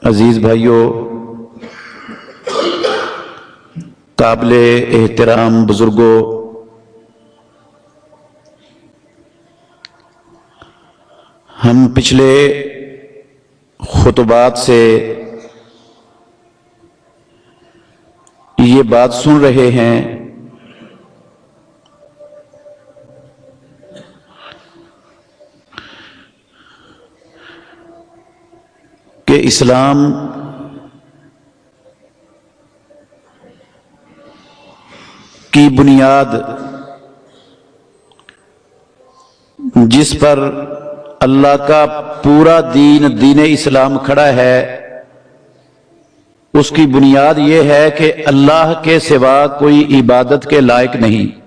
عزیز بھائیوں، قابل احترام بزرگوں، ہم پچھلے خطبات سے یہ بات سن رہے ہیں کہ اسلام کی بنیاد جس پر اللہ کا پورا دین اسلام کھڑا ہے، اس کی بنیاد یہ ہے کہ اللہ کے سوا کوئی عبادت کے لائق نہیں۔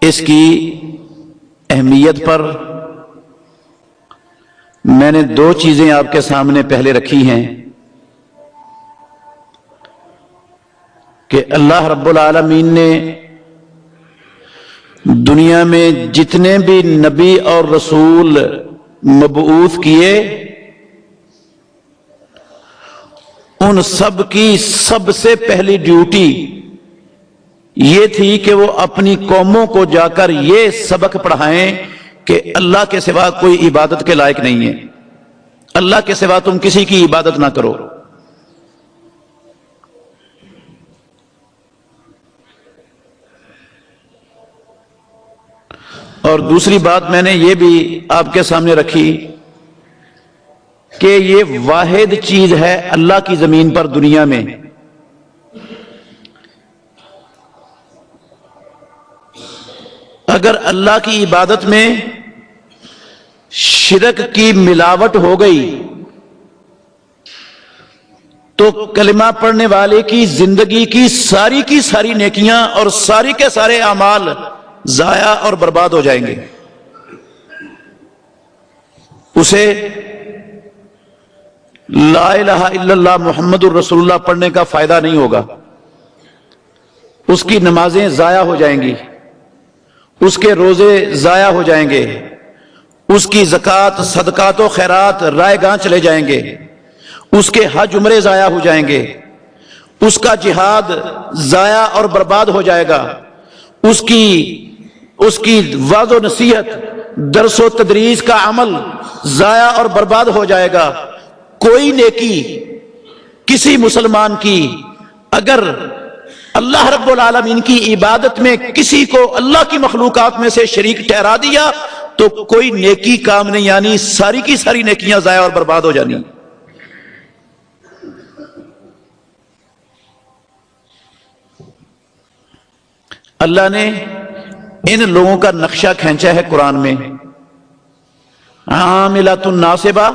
اس کی اہمیت پر میں نے دو چیزیں آپ کے سامنے پہلے رکھی ہیں کہ اللہ رب العالمین نے دنیا میں جتنے بھی نبی اور رسول مبعوث کیے، ان سب کی سب سے پہلی ڈیوٹی یہ تھی کہ وہ اپنی قوموں کو جا کر یہ سبق پڑھائیں کہ اللہ کے سوا کوئی عبادت کے لائق نہیں ہے، اللہ کے سوا تم کسی کی عبادت نہ کرو۔ اور دوسری بات میں نے یہ بھی آپ کے سامنے رکھی کہ یہ واحد چیز ہے اللہ کی زمین پر دنیا میں اگر اللہ کی عبادت میں شرک کی ملاوٹ ہو گئی تو کلمہ پڑھنے والے کی زندگی کی ساری نیکیاں اور ساری کے سارے اعمال ضائع اور برباد ہو جائیں گے۔ اسے لا الہ الا اللہ محمد الرسول اللہ پڑھنے کا فائدہ نہیں ہوگا، اس کی نمازیں ضائع ہو جائیں گی، اس کے روزے ضائع ہو جائیں گے، اس کی زکوٰۃ صدقات و خیرات رائے گاں چلے جائیں گے، اس کے حج عمرے ضائع ہو جائیں گے، اس کا جہاد ضائع اور برباد ہو جائے گا، اس کی وعظ و نصیحت درس و تدریس کا عمل ضائع اور برباد ہو جائے گا۔ کوئی نیکی کسی مسلمان کی اگر اللہ رب العالمین کی عبادت میں کسی کو اللہ کی مخلوقات میں سے شریک ٹھہرا دیا تو کوئی نیکی کام نہیں، یعنی ساری کی ساری نیکیاں ضائع اور برباد ہو جانی۔ اللہ نے ان لوگوں کا نقشہ کھینچا ہے قرآن میں، عاملۃ ناصبہ،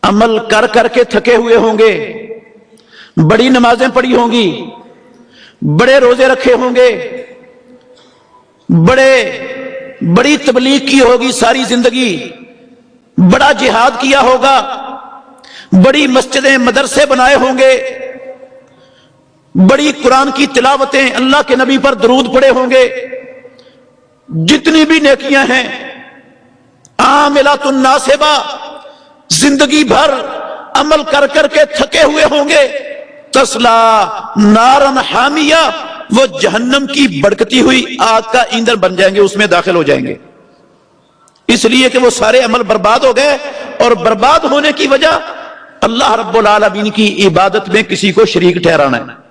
عمل کر کر کے تھکے ہوئے ہوں گے، بڑی نمازیں پڑھی ہوں گی، بڑے روزے رکھے ہوں گے، بڑی تبلیغ کی ہوگی ساری زندگی، بڑا جہاد کیا ہوگا، بڑی مسجدیں مدرسے بنائے ہوں گے، بڑی قرآن کی تلاوتیں، اللہ کے نبی پر درود پڑے ہوں گے، جتنی بھی نیکیاں ہیں، عاملۃ ناصبہ، زندگی بھر عمل کر کر کے تھکے ہوئے ہوں گے، تسلا نارن حامیہ، وہ جہنم کی بھڑکتی ہوئی آگ کا ایندھن بن جائیں گے، اس میں داخل ہو جائیں گے، اس لیے کہ وہ سارے عمل برباد ہو گئے، اور برباد ہونے کی وجہ اللہ رب العالمین کی عبادت میں کسی کو شریک ٹھہرانا ہے۔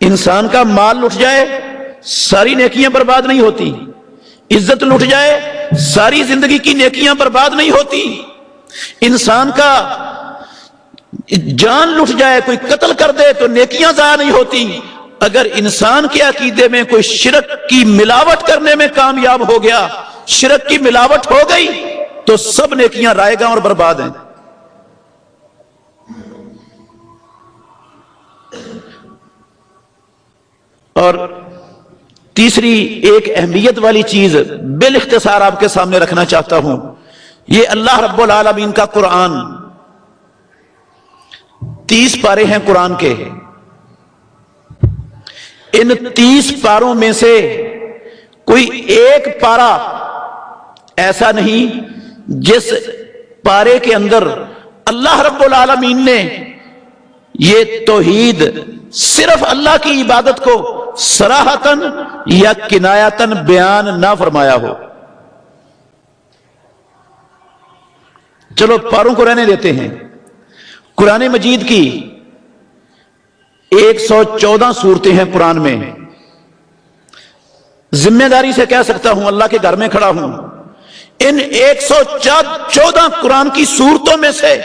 انسان کا مال لٹ جائے ساری نیکیاں برباد نہیں ہوتی، عزت لٹ جائے ساری زندگی کی نیکیاں برباد نہیں ہوتی، انسان کا جان لٹ جائے، کوئی قتل کر دے تو نیکیاں ضائع نہیں ہوتی۔ اگر انسان کے عقیدے میں کوئی شرک کی ملاوٹ کرنے میں کامیاب ہو گیا، شرک کی ملاوٹ ہو گئی تو سب نیکیاں رائے گاں اور برباد ہیں۔ اور تیسری ایک اہمیت والی چیز بالاختصار آپ کے سامنے رکھنا چاہتا ہوں یہ اللہ رب العالمین کا قرآن 30 پارے ہیں قرآن کے. ان 30 پاروں میں سے کوئی ایک پارا ایسا نہیں جس پارے کے اندر اللہ رب العالمین نے یہ توحید صرف اللہ کی عبادت کو صراحتاً یا کنایتاً بیان نہ فرمایا ہو. چلو پاروں کو رہنے دیتے ہیں. قرآن مجید کی 114 صورتیں ہیں قرآن میں. ذمہ داری سے کہہ سکتا ہوں، اللہ کے گھر میں کھڑا ہوں، ان 114 قرآن کی صورتوں میں سے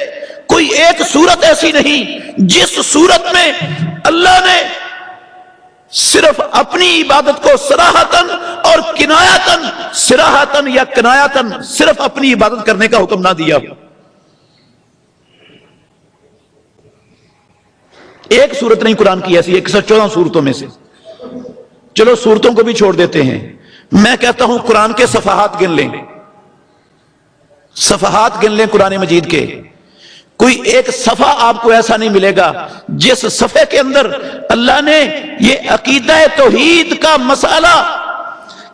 کوئی ایک صورت ایسی نہیں جس صورت میں اللہ نے صرف اپنی عبادت کو صراحتاً اور کنایتاً، صراحتاً یا کنایتاً صرف اپنی عبادت کرنے کا حکم نہ دیا. ایک صورت نہیں قرآن کی ایسی 114 صورتوں میں سے. چلو صورتوں کو بھی چھوڑ دیتے ہیں. میں کہتا ہوں قرآن کے صفحات گن لیں، صفحات گن لیں قرآن مجید کے. کوئی ایک صفحہ آپ کو ایسا نہیں ملے گا جس صفحے کے اندر اللہ نے یہ عقیدہ توحید کا مسئلہ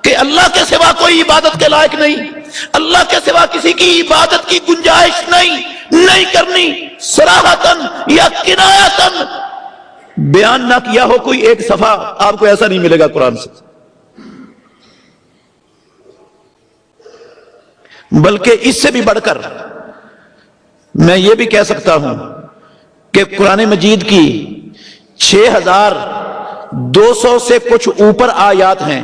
کہ اللہ کے سوا کوئی عبادت کے لائق نہیں، اللہ کے سوا کسی کی عبادت کی گنجائش نہیں کرنی، صراحتاً یا کنایتاً بیان نہ کیا ہو. کوئی ایک صفحہ آپ کو ایسا نہیں ملے گا قرآن سے. بلکہ اس سے بھی بڑھ کر میں یہ بھی کہہ سکتا ہوں کہ قرآن مجید کی 6200 سے کچھ اوپر آیات ہیں.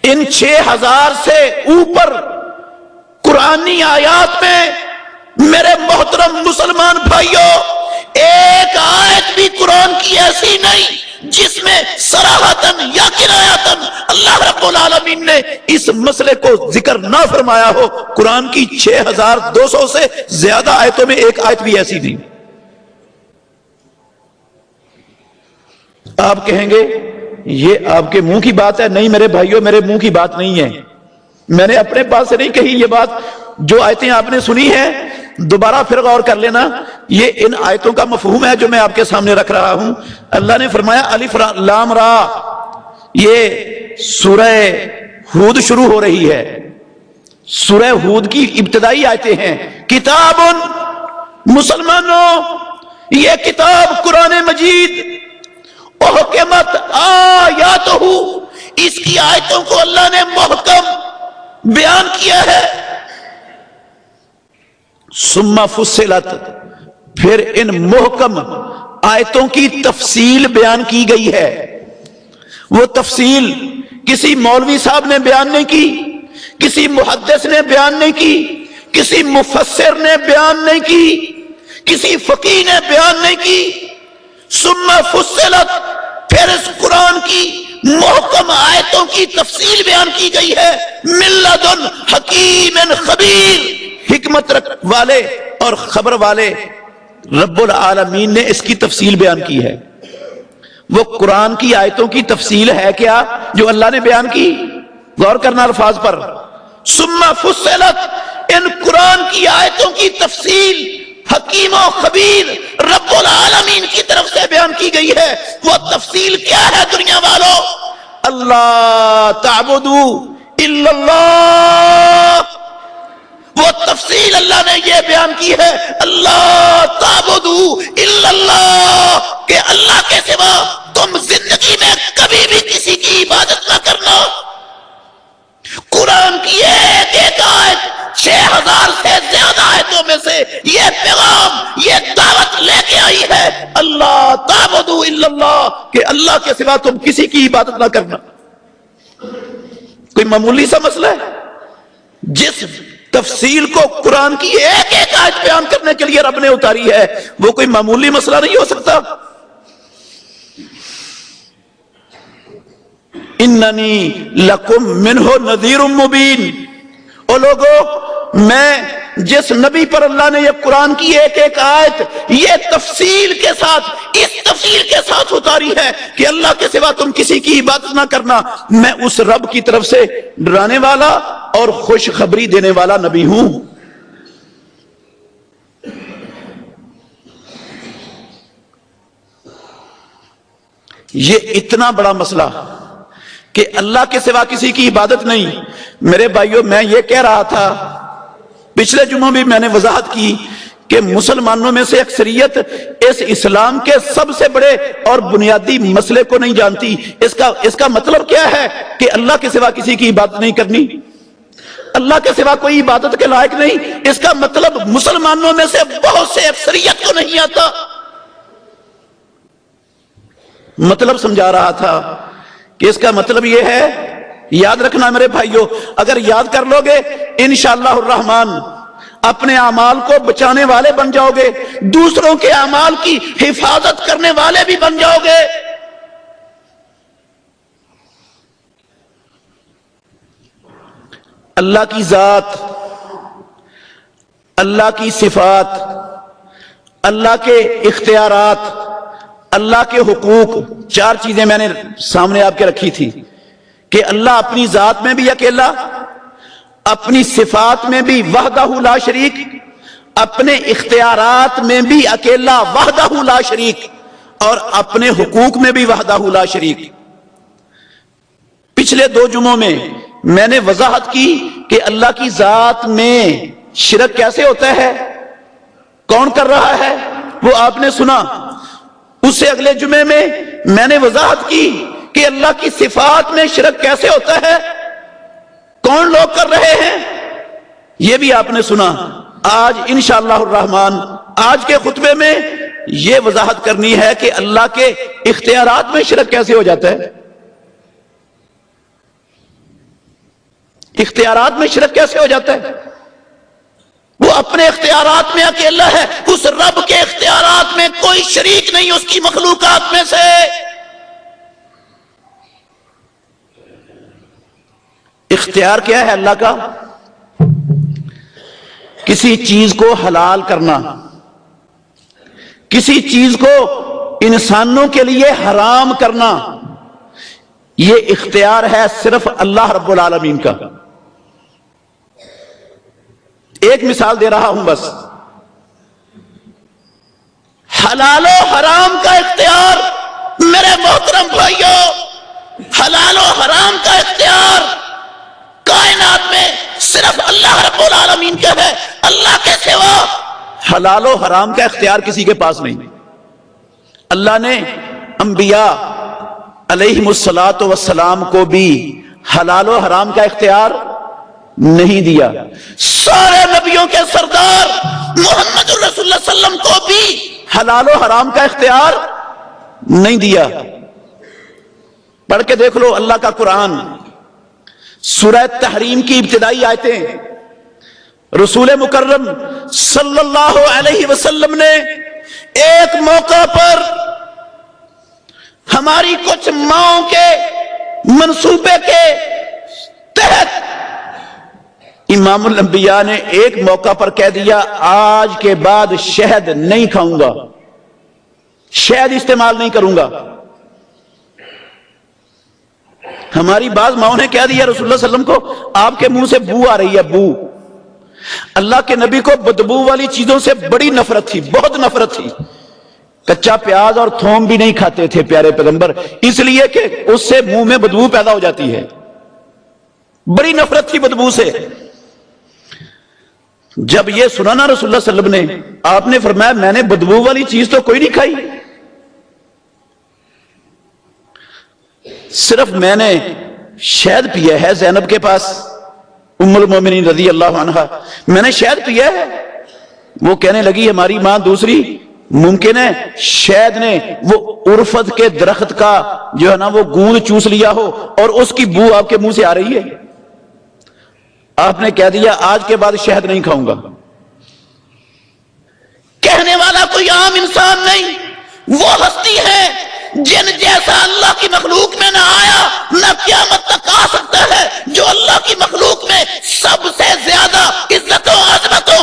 ان 6000 سے اوپر قرآنی آیات میں میرے محترم مسلمان بھائیوں ایک آیت بھی قرآن کی ایسی نہیں جس میں صراحتاً یا کنایتاً اللہ رب العالمین نے اس مسئلے کو ذکر نہ فرمایا ہو. قرآن کی 6200 سے زیادہ آیتوں میں ایک آیت بھی ایسی نہیں. آپ کہیں گے یہ آپ کے منہ کی بات ہے. نہیں میرے بھائیوں، میرے منہ کی بات نہیں ہے. میں نے اپنے پاس سے نہیں کہی یہ بات. جو آیتیں آپ نے سنی ہیں دوبارہ پھر غور کر لینا، یہ ان آیتوں کا مفہوم ہے جو میں آپ کے سامنے رکھ رہا ہوں. اللہ نے فرمایا الف لام را. یہ سورہ ہود شروع ہو رہی ہے. سورہ ہود کی ابتدائی آیتیں ہیں. کتاب، مسلمانوں یہ کتاب قرآن مجید احکمت آیاتہ، اس کی آیتوں کو اللہ نے محکم بیان کیا ہے. ثم فصلت، پھر ان محکم آیتوں کی تفصیل بیان کی گئی ہے. وہ تفصیل کسی مولوی صاحب نے بیان نہیں کی، کسی محدث نے بیان نہیں کی، کسی مفسر نے بیان نہیں کی، کسی فقیہ نے بیان نہیں کی. ثم فصلت، پھر اس قرآن کی محکم آیتوں کی تفصیل بیان کی گئی ہے. من لدن حکیم خبیر، حکمت والے اور خبر والے رب العالمین نے اس کی تفصیل بیان کی ہے. وہ قرآن کی آیتوں کی تفصیل ہے کیا جو اللہ نے بیان کی؟ غور کرنا الفاظ پر. ثم فصلت، ان قرآن کی آیتوں کی تفصیل حکیم و خبیر رب العالمین کی طرف سے بیان کی گئی ہے. وہ تفصیل کیا ہے دنیا والوں؟ اللہ تعبدوا الا اللہ. وہ تفصیل اللہ نے یہ بیان کی ہے، اللہ تعبدوا الا اللہ، کہ اللہ کے سوا تم زندگی میں کبھی بھی کسی کی عبادت نہ کرنا. قرآن کی ایک ایک آیت 6000 سے زیادہ آیتوں میں سے یہ پیغام، یہ دعوت لے کے آئی ہے، اللہ تعبدوا الا اللہ، کہ اللہ کے سوا تم کسی کی عبادت نہ کرنا. کوئی معمولی سا مسئلہ ہے؟ جس تفصیل کو قرآن کی ایک ایک آیت بیان کرنے کے لیے رب نے اتاری ہے، وہ کوئی معمولی مسئلہ نہیں ہو سکتا. اننی لکم منہ نذیر مبین. او لوگو، میں جس نبی پر اللہ نے یہ قرآن کی ایک ایک آیت یہ تفصیل کے ساتھ، اس تفصیل کے ساتھ اتاری ہے کہ اللہ کے سوا تم کسی کی عبادت نہ کرنا، میں اس رب کی طرف سے ڈرانے والا اور خوشخبری دینے والا نبی ہوں۔ یہ اتنا بڑا مسئلہ کہ اللہ کے سوا کسی کی عبادت نہیں۔ میرے بھائیوں، میں یہ کہہ رہا تھا پچھلے جمعہ بھی میں نے وضاحت کی کہ مسلمانوں میں سے اکثریت اس اسلام کے سب سے بڑے اور بنیادی مسئلے کو نہیں جانتی۔ اس کا مطلب کیا ہے کہ اللہ کے سوا کسی کی عبادت نہیں کرنی، اللہ کے سوا کوئی عبادت کے لائق نہیں۔ اس کا مطلب مسلمانوں میں سے بہت سے اکثریت کو نہیں آتا۔ مطلب سمجھا رہا تھا کہ اس کا مطلب یہ ہے، یاد رکھنا میرے بھائیوں، اگر یاد کر لو گے انشاءاللہ الرحمن اپنے اعمال کو بچانے والے بن جاؤ گے، دوسروں کے اعمال کی حفاظت کرنے والے بھی بن جاؤ گے۔ اللہ کی ذات، اللہ کی صفات، اللہ کے اختیارات، اللہ کے حقوق، چار چیزیں میں نے سامنے آپ کے رکھی تھی کہ اللہ اپنی ذات میں بھی اکیلا، اپنی صفات میں بھی وحدہ لا شریک، اپنے اختیارات میں بھی اکیلا وحدہ لا شریک، اور اپنے حقوق میں بھی وحدہ لا شریک۔ پچھلے دو جمعوں میں نے وضاحت کی کہ اللہ کی ذات میں شرک کیسے ہوتا ہے، کون کر رہا ہے، وہ آپ نے سنا۔ اس سے اگلے جمعے میں نے وضاحت کی کہ اللہ کی صفات میں شرک کیسے ہوتا ہے، کون لوگ کر رہے ہیں، یہ بھی آپ نے سنا۔ آج انشاءاللہ الرحمن آج کے خطبے میں یہ وضاحت کرنی ہے کہ اللہ کے اختیارات میں شرک کیسے ہو جاتا ہے، اختیارات میں شرک کیسے ہو جاتا ہے۔ وہ اپنے اختیارات میں اکیلا ہے، اس رب کے اختیارات میں کوئی شریک نہیں اس کی مخلوقات میں سے۔ اختیار کیا ہے اللہ کا؟ کسی چیز کو حلال کرنا، کسی چیز کو انسانوں کے لیے حرام کرنا، یہ اختیار ہے صرف اللہ رب العالمین کا۔ ایک مثال دے رہا ہوں بس، حلال و حرام کا اختیار میرے محترم بھائیوں، حلال و حرام کا اختیار کائنات میں صرف اللہ رب العالمین کا ہے، اللہ کے سوا حلال و حرام کا اختیار کسی کے پاس نہیں۔ اللہ نے انبیاء علیہم الصلاۃ والسلام کو بھی حلال و حرام کا اختیار نہیں دیا، سارے نبیوں کے سردار محمد رسول اللہ صلی اللہ علیہ وسلم کو بھی حلال و حرام کا اختیار نہیں دیا۔ پڑھ کے دیکھ لو اللہ کا قرآن، سورہ تحریم کی ابتدائی آیتیں، رسول مکرم صلی اللہ علیہ وسلم نے ایک موقع پر ہماری کچھ ماؤں کے منصوبے کے تحت امام الانبیاء نے ایک موقع پر کہہ دیا آج کے بعد شہد نہیں کھاؤں گا، شہد استعمال نہیں کروں گا۔ ہماری بعض ماؤں نے کہہ دیا رسول اللہ صلی اللہ علیہ وسلم کو آپ کے منہ سے بو آ رہی ہے، بو۔ اللہ کے نبی کو بدبو والی چیزوں سے بڑی نفرت تھی، بہت نفرت تھی، کچا پیاز اور تھوم بھی نہیں کھاتے تھے پیارے پیغمبر، اس لیے کہ اس سے منہ میں بدبو پیدا ہو جاتی ہے، بڑی نفرت تھی بدبو سے۔ جب یہ سنا نا رسول اللہ صلی اللہ علیہ وسلم نے، آپ نے فرمایا میں نے بدبو والی چیز تو کوئی نہیں کھائی، صرف میں نے شہد پیا ہے زینب کے پاس، ام المومنین رضی اللہ عنہا، میں نے شہد پیا ہے۔ وہ کہنے لگی ہماری ماں دوسری، ممکن ہے شہد نے وہ عرفت کے درخت کا جو ہے نا وہ گوند چوس لیا ہو اور اس کی بو آپ کے منہ سے آ رہی ہے۔ آپ نے کہہ دیا آج کے بعد شہد نہیں کھاؤں گا۔ کہنے والا کوئی عام انسان نہیں، وہ ہستی ہے جن جیسا اللہ کی مخلوق میں نہ آیا نہ قیامت تک آ سکتا ہے، جو اللہ کی مخلوق میں سب سے زیادہ عزتوں عظمتوں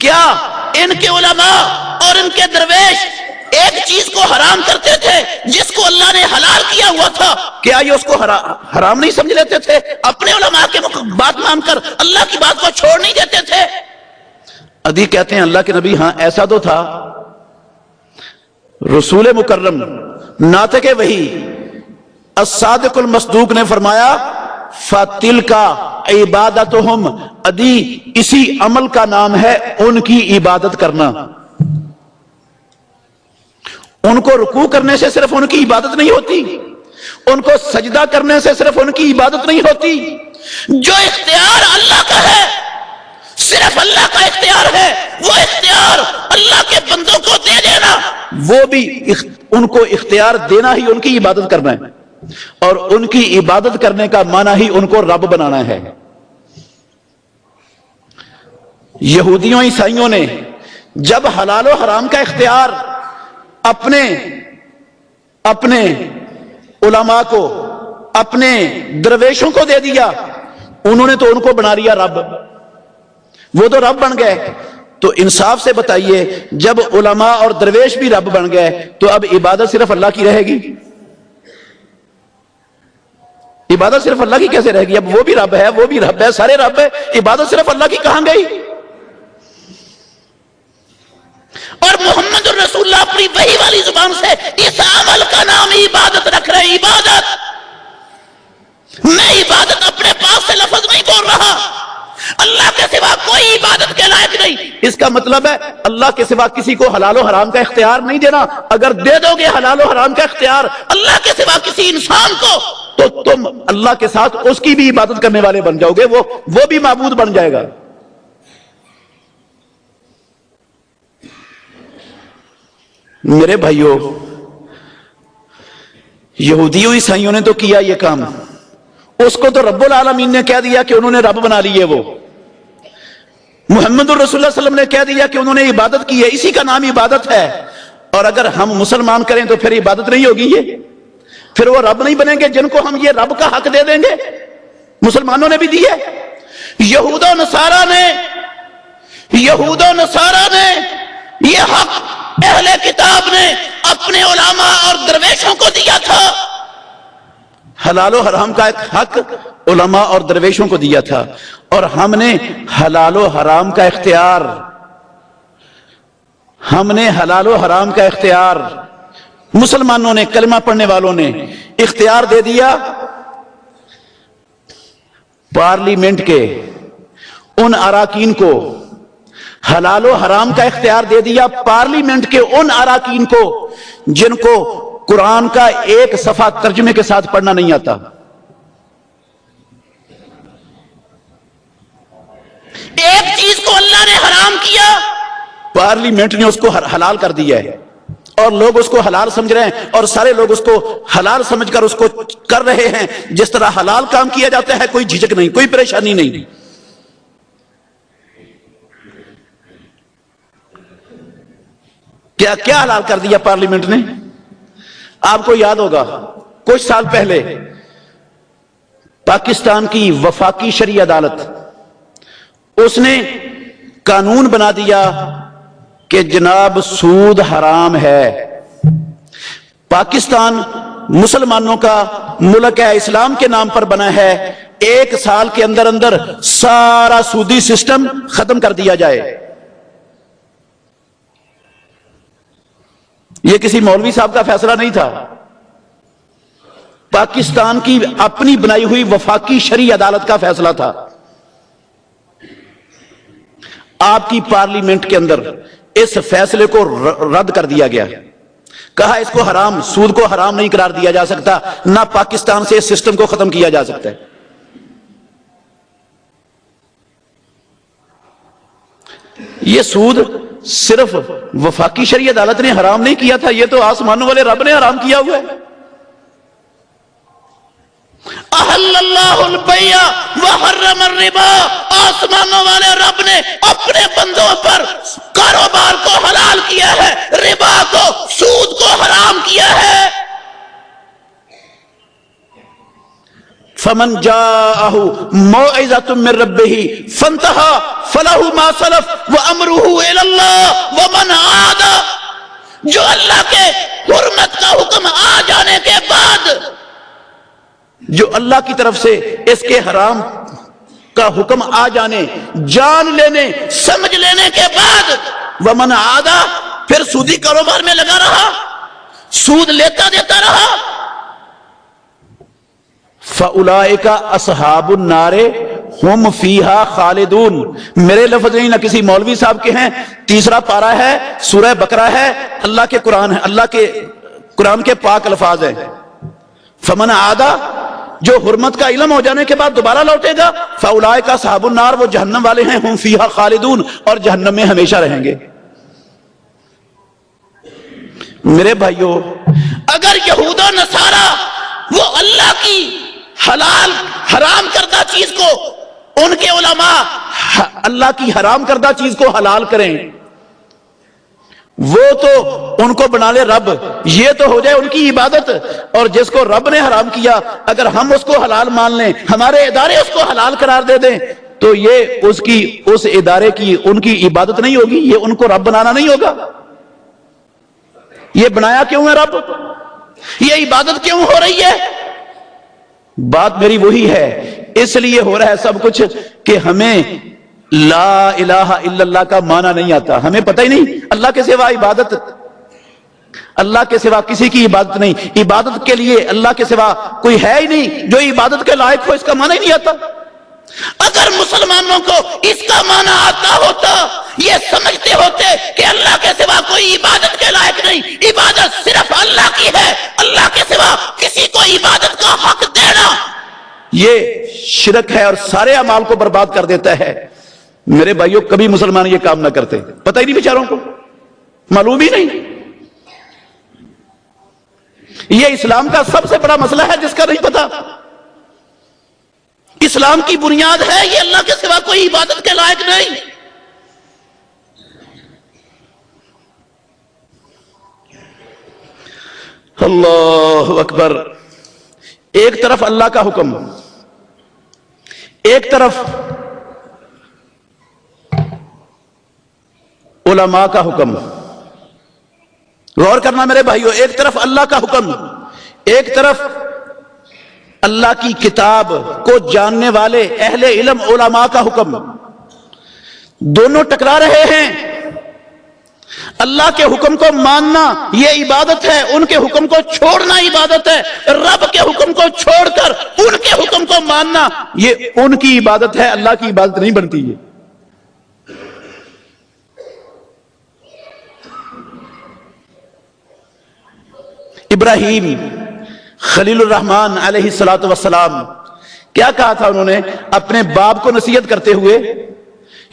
کیا ان کے علماء اور ان کے درویش ایک چیز کو حرام کرتے تھے جس کو اللہ نے حلال کیا ہوا تھا، کیا یہ اس کو حرام نہیں سمجھ لیتے تھے؟ اپنے علماء کے بات مان کر اللہ کی بات کو چھوڑ نہیں دیتے تھے؟ عدی کہتے ہیں اللہ کے نبی ہاں ایسا تو تھا۔ رسول مکرم ناطق وحی الصادق المصدوق نے فرمایا فَتِلْكَ عِبَادَتُهُمْ، عدی اسی عمل کا نام ہے ان کی عبادت کرنا۔ ان کو رکوع کرنے سے صرف ان کی عبادت نہیں ہوتی، ان کو سجدہ کرنے سے صرف ان کی عبادت نہیں ہوتی، جو اختیار اللہ کا ہے، صرف اللہ کا اختیار ہے، وہ اختیار اللہ کے بندوں کو دے دینا، وہ بھی ان کو اختیار دینا ہی ان کی عبادت کرنا ہے، اور ان کی عبادت کرنے کا معنی ہی ان کو رب بنانا ہے۔ یہودیوں عیسائیوں نے جب حلال و حرام کا اختیار اپنے علماء کو، اپنے درویشوں کو دے دیا، انہوں نے تو ان کو بنا لیا رب، وہ تو رب بن گئے۔ تو انصاف سے بتائیے جب علماء اور درویش بھی رب بن گئے تو اب عبادت صرف اللہ کی رہے گی؟ عبادت صرف اللہ کی کیسے رہے گی؟ اب وہ بھی رب ہے، وہ بھی رب ہے، سارے رب ہے، عبادت صرف اللہ کی کہاں گئی؟ اور محمد الرسول اللہ اپنی وحی والی زبان سے اس عمل کا نام عبادت رکھ رہے ہیں۔ عبادت، میں عبادت اپنے پاس سے لفظ نہیں بول رہا، اللہ کے سوا کوئی عبادت کے لائق نہیں، اس کا مطلب ہے اللہ کے سوا کسی کو حلال و حرام کا اختیار نہیں دینا۔ اگر دے دو گے حلال و حرام کا اختیار اللہ کے سوا کسی انسان کو تو تم اللہ کے ساتھ اس کی بھی عبادت کرنے والے بن جاؤ گے، وہ بھی معبود بن جائے گا۔ میرے بھائیوں، یہودیوں عیسائیوں نے تو کیا یہ کام، اس کو تو رب العالمین نے کہہ دیا کہ انہوں نے رب بنا لیے، وہ محمد الرسول اللہ صلی اللہ علیہ وسلم نے کہہ دیا کہ انہوں نے عبادت کی ہے، اسی کا نام عبادت ہے۔ اور اگر ہم مسلمان کریں تو پھر عبادت نہیں ہوگی، یہ پھر وہ رب نہیں بنیں گے جن کو ہم یہ رب کا حق دے دیں گے۔ مسلمانوں نے بھی دی ہے، یہود و نصارہ نے یہ حق اہل کتاب نے اپنے علماء اور درویشوں کو دیا تھا، حلال و حرام کا ایک حق علماء اور درویشوں کو دیا تھا، اور ہم نے حلال و حرام کا اختیار مسلمانوں نے، کلمہ پڑھنے والوں نے اختیار دے دیا پارلیمنٹ کے ان اراکین کو، حلال و حرام کا اختیار دے دیا پارلیمنٹ کے ان اراکین کو جن کو قرآن کا ایک صفحہ ترجمے کے ساتھ پڑھنا نہیں آتا۔ ایک چیز کو اللہ نے حرام کیا، پارلیمنٹ نے اس کو حلال کر دیا ہے، اور لوگ اس کو حلال سمجھ رہے ہیں، اور سارے لوگ اس کو حلال سمجھ کر اس کو کر رہے ہیں۔ جس طرح حلال کام کیا جاتا ہے، کوئی جھجک نہیں، کوئی پریشانی نہیں۔ کیا حلال کر دیا پارلیمنٹ نے؟ آپ کو یاد ہوگا کچھ سال پہلے پاکستان کی وفاقی شرعی عدالت، اس نے قانون بنا دیا کہ جناب سود حرام ہے، پاکستان مسلمانوں کا ملک ہے، اسلام کے نام پر بنا ہے، 1 سال کے اندر اندر سارا سودی سسٹم ختم کر دیا جائے۔ یہ کسی مولوی صاحب کا فیصلہ نہیں تھا، پاکستان کی اپنی بنائی ہوئی وفاقی شرعی عدالت کا فیصلہ تھا۔ آپ کی پارلیمنٹ کے اندر اس فیصلے کو رد کر دیا گیا، کہا اس کو حرام، سود کو حرام نہیں قرار دیا جا سکتا، نہ پاکستان سے اس سسٹم کو ختم کیا جا سکتا ہے۔ یہ سود صرف وفاقی شرعی عدالت نے حرام نہیں کیا تھا، یہ تو آسمانوں والے رب نے حرام کیا ہوا ہے۔ احل اللہ البیع وحرم الربا، آسمانوں والے رب نے اپنے بندوں پر کاروبار کو حلال کیا ہے، ربا کو، سود کو حرام کیا ہے۔ فمن جاءہ موعظۃ من ربہ فانتہی فلہ ما سلف وامرہ الی اللہ ومن عاد، جو اللہ کے حرمت کا حکم آ جانے کے بعد، جو اللہ کی طرف سے اس کے حرام کا حکم آ جانے، جان لینے، سمجھ لینے کے بعد، ومن عاد، پھر سودی کاروبار میں لگا رہا، سود لیتا دیتا رہا، فَأُولَئِكَ أَصْحَابُ النَّارِ هُمْ فِيهَا خَالِدُونَ۔ میرے لفظ نہیں، نہ کسی مولوی صاحب کے ہیں، تیسرا پارہ ہے، سورہ بقرہ ہے، اللہ کے قرآن ہے، اللہ کے قرآن کے پاک الفاظ ہیں۔ فمن عادا، جو حرمت کا علم ہو جانے کے بعد دوبارہ لوٹے گا، فَأُولَئِكَ أَصْحَابُ النَّارِ، وہ جہنم والے ہیں، هُمْ فِيهَا خَالِدُونَ، اور جہنم میں ہمیشہ رہیں گے۔ میرے بھائیو، اگر یہود و نصارہ وہ اللہ کی حلال حرام کردہ چیز کو، ان کے علماء اللہ کی حرام کردہ چیز کو حلال کریں، وہ تو ان کو بنا لے رب، یہ تو ہو جائے ان کی عبادت، اور جس کو رب نے حرام کیا اگر ہم اس کو حلال مان لیں، ہمارے ادارے اس کو حلال قرار دے دیں، تو یہ اس ادارے کی ان کی عبادت نہیں ہوگی، یہ ان کو رب بنانا نہیں ہوگا۔ یہ بنایا کیوں ہے رب؟ یہ عبادت کیوں ہو رہی ہے؟ بات میری وہی ہے، اس لیے ہو رہا ہے سب کچھ کہ ہمیں لا الہ الا اللہ کا معنی نہیں آتا، ہمیں پتہ ہی نہیں اللہ کے سوا عبادت، اللہ کے سوا کسی کی عبادت نہیں، عبادت کے لیے اللہ کے سوا کوئی ہے ہی نہیں جو عبادت کے لائق ہو، اس کا معنی ہی نہیں آتا۔ اگر مسلمانوں کو اس کا معنی آتا ہوتا، یہ سمجھتے ہوتے کہ اللہ کے سوا کوئی عبادت کے لائق نہیں، عبادت صرف اللہ کی ہے، اللہ کے سوا کسی کو عبادت کا حق دینا یہ شرک ہے اور سارے اعمال کو برباد کر دیتا ہے۔ میرے بھائیوں، کبھی مسلمان یہ کام نہ کرتے، پتہ ہی نہیں بیچاروں کو، معلوم ہی نہیں۔ یہ اسلام کا سب سے بڑا مسئلہ ہے جس کا نہیں پتا۔ اسلام کی بنیاد ہے یہ اللہ کے سوا کوئی عبادت کے لائق نہیں۔ اللہ اکبر۔ ایک طرف اللہ کا حکم، ایک طرف علماء کا حکم۔ غور کرنا میرے بھائیو، ایک طرف اللہ کا حکم، ایک طرف اللہ کی کتاب کو جاننے والے اہل علم علماء کا حکم، دونوں ٹکرا رہے ہیں۔ اللہ کے حکم کو ماننا یہ عبادت ہے، ان کے حکم کو چھوڑنا عبادت ہے۔ رب کے حکم کو چھوڑ کر ان کے حکم کو ماننا یہ ان کی عبادت ہے، اللہ کی عبادت نہیں بنتی ہے۔ ابراہیم خلیل الرحمن علیہ السلام کیا کہا تھا انہوں نے اپنے باپ کو نصیحت کرتے ہوئے؟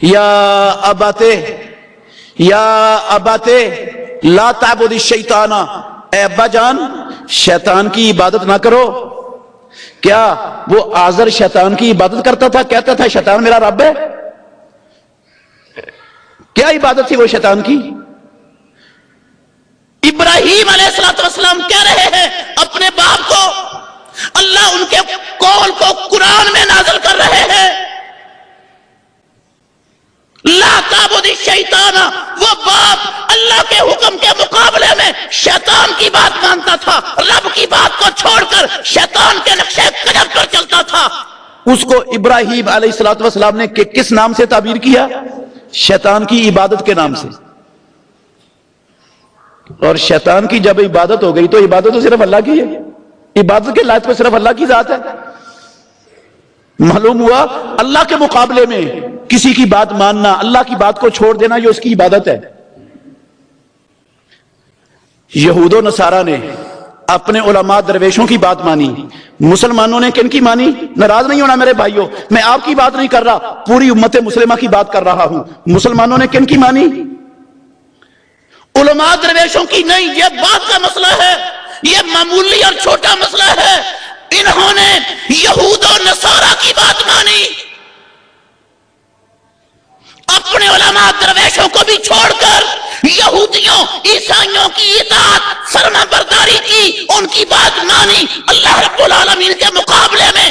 یا اباتے لا تعبد الشیطان، اے ابا جان شیطان کی عبادت نہ کرو۔ کیا وہ آزر شیطان کی عبادت کرتا تھا؟ کہتا تھا شیطان میرا رب ہے؟ کیا عبادت تھی وہ شیطان کی؟ ابراہیم علیہ السلام کہہ رہے ہیں اپنے باپ کو، اللہ ان کے قول کو قرآن میں نازل کر رہے ہیں، لا تعبد الشیطان۔ وہ باپ اللہ کے حکم کے مقابلے میں شیطان کی بات مانتا تھا، رب کی بات کو چھوڑ کر شیطان کے نقشے قدم پر چلتا تھا۔ اس کو ابراہیم علیہ السلام نے کس نام سے تعبیر کیا؟ شیطان کی عبادت کے نام سے۔ اور شیطان کی جب عبادت ہو گئی تو عبادت تو صرف اللہ کی ہے، عبادت کے لائق پہ صرف اللہ کی ذات ہے۔ معلوم ہوا اللہ کے مقابلے میں کسی کی بات ماننا، اللہ کی بات کو چھوڑ دینا، یہ اس کی عبادت ہے۔ یہود و نصارہ نے اپنے علماء درویشوں کی بات مانی، مسلمانوں نے کن کی مانی؟ ناراض نہیں ہونا میرے بھائیوں، میں آپ کی بات نہیں کر رہا، پوری امت مسلمہ کی بات کر رہا ہوں۔ مسلمانوں نے کن کی مانی؟ علماء درویشوں کی نہیں۔ یہ بات کا مسئلہ ہے، یہ معمولی اور چھوٹا مسئلہ ہے۔ انہوں نے یہود و نصارہ کی بات مانی، اپنے علماء درویشوں کو بھی چھوڑ کر یہودیوں عیسائیوں کی اطاعت فرما برداری کی، ان کی بات مانی۔ اللہ رب العالمین کے مقابلے میں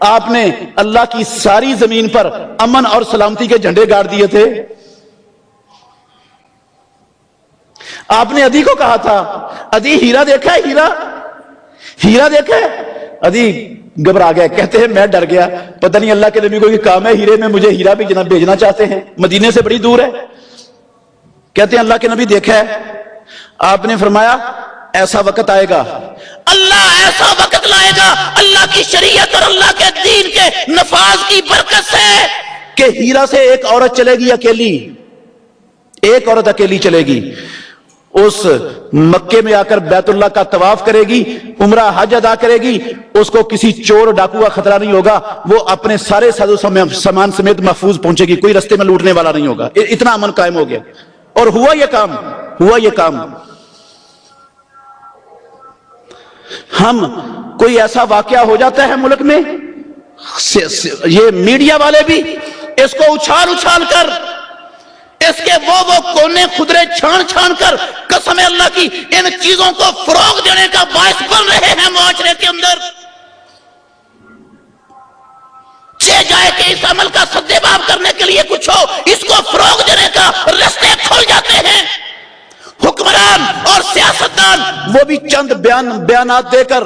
آپ نے اللہ کی ساری زمین پر امن اور سلامتی کے جھنڈے گاڑ دیے تھے. آپ نے عدی کو کہا تھا عدی ہیرا دیکھا ہے, ہیرا دیکھا ہے. عدی گھبرا گیا, کہتے ہیں میں ڈر گیا, پتہ نہیں اللہ کے نبی کو یہ کام ہے ہیرے میں, مجھے ہیرا بھی جناب بھیجنا چاہتے ہیں, مدینے سے بڑی دور ہے. کہتے ہیں اللہ کے نبی دیکھا ہے. آپ نے فرمایا ایسا وقت آئے گا, اللہ ایسا وقت لائے گا اللہ کی شریعت اور اللہ کے دین کے نفاذ کی برکت سے کہ ہیرا سے ایک عورت چلے گی اکیلی, ایک عورت اکیلی چلے گی, اس مکے میں آ کر بیت اللہ کا طواف کرے گی, عمرہ حج ادا کرے گی, اس کو کسی چور ڈاکو کا خطرہ نہیں ہوگا, وہ اپنے سارے ساز و سامان سمیت محفوظ پہنچے گی, کوئی رستے میں لوٹنے والا نہیں ہوگا. اتنا امن قائم ہو گیا. اور ہوا یہ کام. ہم کوئی ایسا واقعہ ہو جاتا ہے ملک میں, یہ میڈیا والے بھی اس کو اچھال کر, اس کے وہ کونے خدرے چھان کر قسم اللہ کی ان چیزوں کو فروغ دینے کا باعث بن رہے ہیں معاشرے کے اندر. چہ جائے کہ اس عمل کا سدباب کرنے کے لیے کچھ ہو, اس کو فروغ دینے کا رستے کھل جاتے ہیں. حکمران اور سیاستدان وہ بھی چند بیانات دے کر,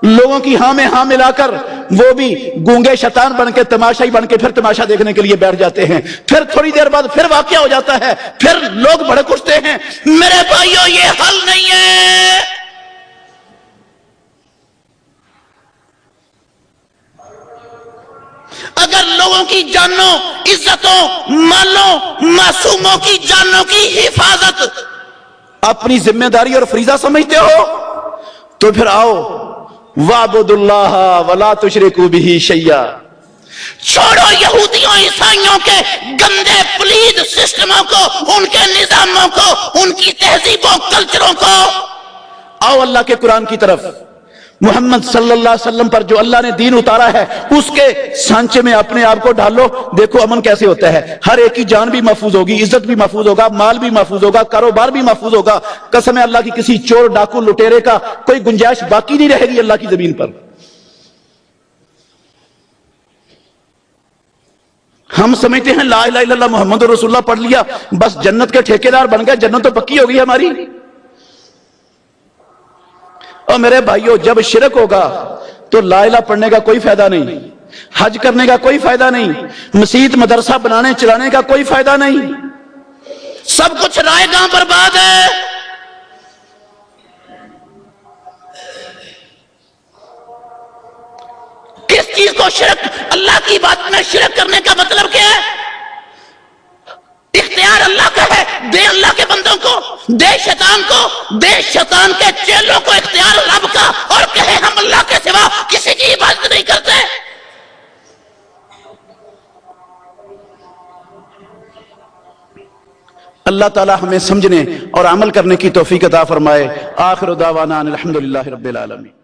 لوگوں کی ہاں میں ہاں ملا کر, وہ بھی گونگے شیطان بن کے تماشائی بن کے پھر تماشا دیکھنے کے لیے بیٹھ جاتے ہیں. پھر تھوڑی دیر بعد پھر واقعہ ہو جاتا ہے, پھر لوگ بھڑک اٹھتے ہیں. میرے بھائیوں یہ حل نہیں ہے. اگر لوگوں کی جانوں, عزتوں, مالوں, معصوموں کی جانوں کی حفاظت اپنی ذمہ داری اور فریضہ سمجھتے ہو تو پھر آؤ وَاعْبُدُوا اللَّهَ وَلَا تُشْرِكُوا بِهِ شَيْئًا. چھوڑو یہودیوں عیسائیوں کے گندے پلید سسٹموں کو, ان کے نظاموں کو, ان کی تہذیبوں کلچروں کو. آؤ اللہ کے قرآن کی طرف, محمد صلی اللہ علیہ وسلم پر جو اللہ نے دین اتارا ہے اس کے سانچے میں اپنے آپ کو ڈالو. دیکھو امن کیسے ہوتا ہے. ہر ایک کی جان بھی محفوظ ہوگی, عزت بھی محفوظ ہوگا, مال بھی محفوظ ہوگا, کاروبار بھی محفوظ ہوگا. قسم اللہ کی کسی چور ڈاکو لٹیرے کا کوئی گنجائش باقی نہیں رہے گی اللہ کی زمین پر. ہم سمجھتے ہیں لا الہ الا اللہ محمد رسول اللہ پڑھ لیا بس جنت کے ٹھیکیدار بن گئے, جنت تو پکی ہوگی ہماری. اور میرے بھائیوں جب شرک ہوگا تو لا الہ پڑھنے کا کوئی فائدہ نہیں, حج کرنے کا کوئی فائدہ نہیں, مسجد مدرسہ بنانے چلانے کا کوئی فائدہ نہیں. سب کچھ رائے گاں برباد ہے. کس چیز کو شرک, اللہ کی بات میں شرک کرنے کا مطلب کیا ہے؟ اختیار اللہ کا ہے, دے اللہ کے بندوں کو, دے شیطان کو, دے شیطان کے چیلوں کو اختیار رب کا, اور کہے ہم اللہ کے سوا کسی کی عبادت نہیں کرتے. اللہ تعالی ہمیں سمجھنے اور عمل کرنے کی توفیق عطا فرمائے. آخر دعوانا الحمدللہ رب العالمین.